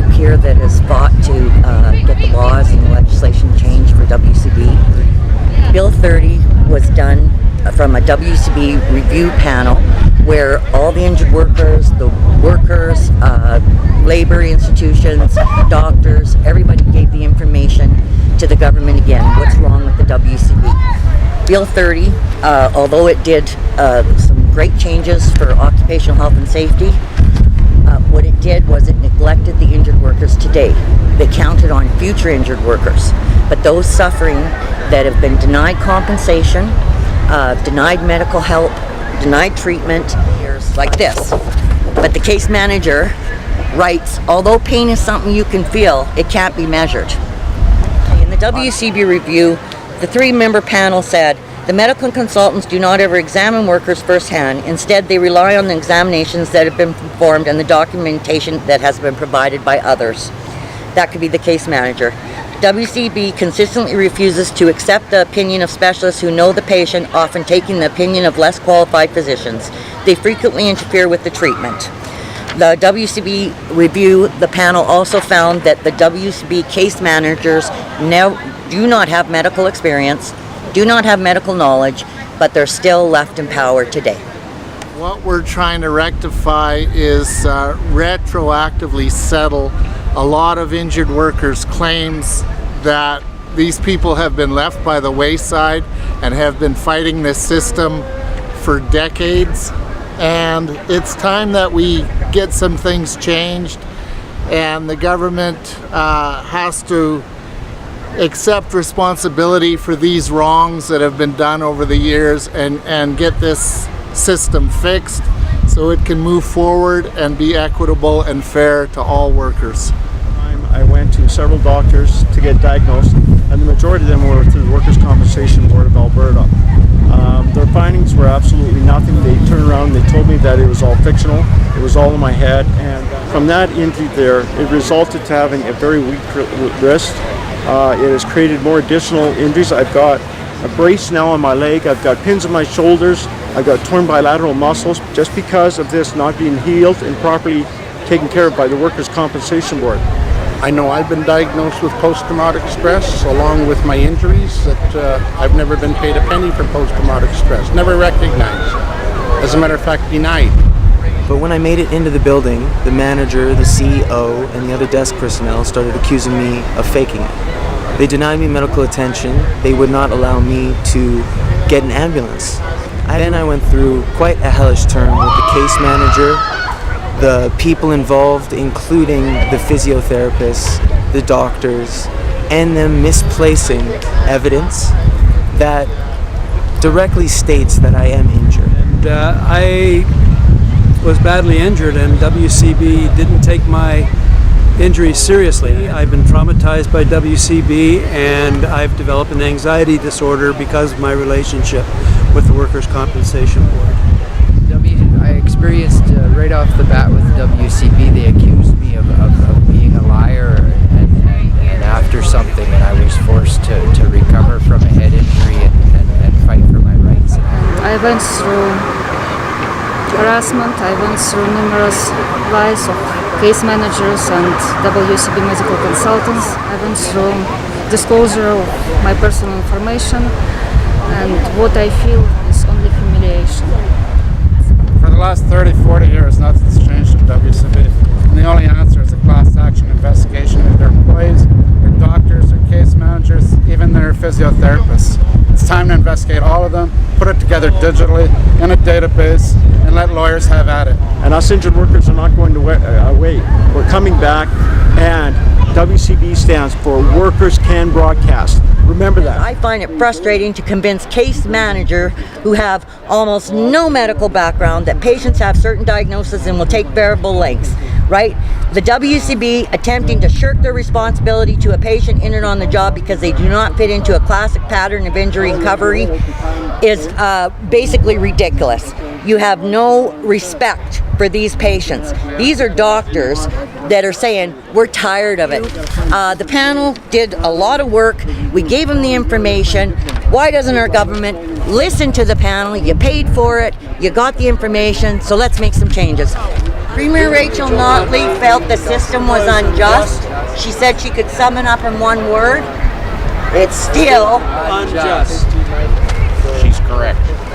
group here that has fought to get the laws and legislation changed for WCB. Bill 30 was done from a WCB review panel where all the injured workers, the workers, labor institutions, doctors, everybody gave the information to the government again, what's wrong with the WCB. Bill 30, although it did some great changes for occupational health and safety, what it did was it neglected the injured workers today. They counted on future injured workers. But those suffering that have been denied compensation, denied medical help, denied treatment, like this. But the case manager writes, although pain is something you can feel, it can't be measured. In the WCB review, the 3-member panel said, the medical consultants do not ever examine workers firsthand. Instead, they rely on the examinations that have been performed and the documentation that has been provided by others. That could be the case manager. WCB consistently refuses to accept the opinion of specialists who know the patient, often taking the opinion of less qualified physicians. They frequently interfere with the treatment. The WCB review, the panel also found that the WCB case managers do not have medical experience, do not have medical knowledge, but they're still left in power today. What we're trying to rectify is retroactively settle a lot of injured workers' claims that these people have been left by the wayside and have been fighting this system for decades. And it's time that we get some things changed, and the government has to accept responsibility for these wrongs that have been done over the years and get this system fixed so it can move forward and be equitable and fair to all workers. I went to several doctors to get diagnosed, and the majority of them were through the Workers' Compensation Board of Alberta. Their findings were absolutely nothing. They turned around and they told me that it was all fictional, it was all in my head, and from that injury there, it resulted to having a very weak wrist. It has created more additional injuries. I've got a brace now on my leg, I've got pins in my shoulders, I've got torn bilateral muscles just because of this not being healed and properly taken care of by the Workers' Compensation Board. I know I've been diagnosed with post-traumatic stress along with my injuries, that I've never been paid a penny for post-traumatic stress, never recognized, as a matter of fact denied. But when I made it into the building, the manager, the CEO, and the other desk personnel started accusing me of faking it. They denied me medical attention. They would not allow me to get an ambulance. Then I went through quite a hellish term with the case manager, the people involved, including the physiotherapists, the doctors, and them misplacing evidence that directly states that I am injured. And I was badly injured, and WCB didn't take my injuries seriously. I've been traumatized by WCB, and I've developed an anxiety disorder because of my relationship with the Workers' Compensation Board. I experienced right off the bat with WCB, they accused me of being a liar and after something, and I was forced to recover from a head injury and fight for my rights. I went through harassment, I went through numerous lies of case managers and WCB medical consultants. I went through disclosure of my personal information, and what I feel is only humiliation. For the last 30, 40 years, nothing's changed in WCB. And the only answer is a class action investigation of their employees, their doctors, their case managers, even their physiotherapists. It's time to investigate all of them, put it together digitally in a database, and let lawyers have at it. And us injured workers are not going to wait. We're coming back, and WCB stands for Workers Can Broadcast. Remember that. I find it frustrating to convince case managers who have almost no medical background that patients have certain diagnoses and will take variable lengths, right? The WCB attempting to shirk their responsibility to a patient injured on the job because they do not fit into a classic pattern of injury recovery is basically ridiculous. You have no respect for these patients. These are doctors that are saying, we're tired of it. The panel did a lot of work. We gave them the information. Why doesn't our government listen to the panel? You paid for it. You got the information. So let's make some changes. Premier Rachel Notley felt the system was unjust. She said she could sum it up in one word. It's still Unjust. She's correct.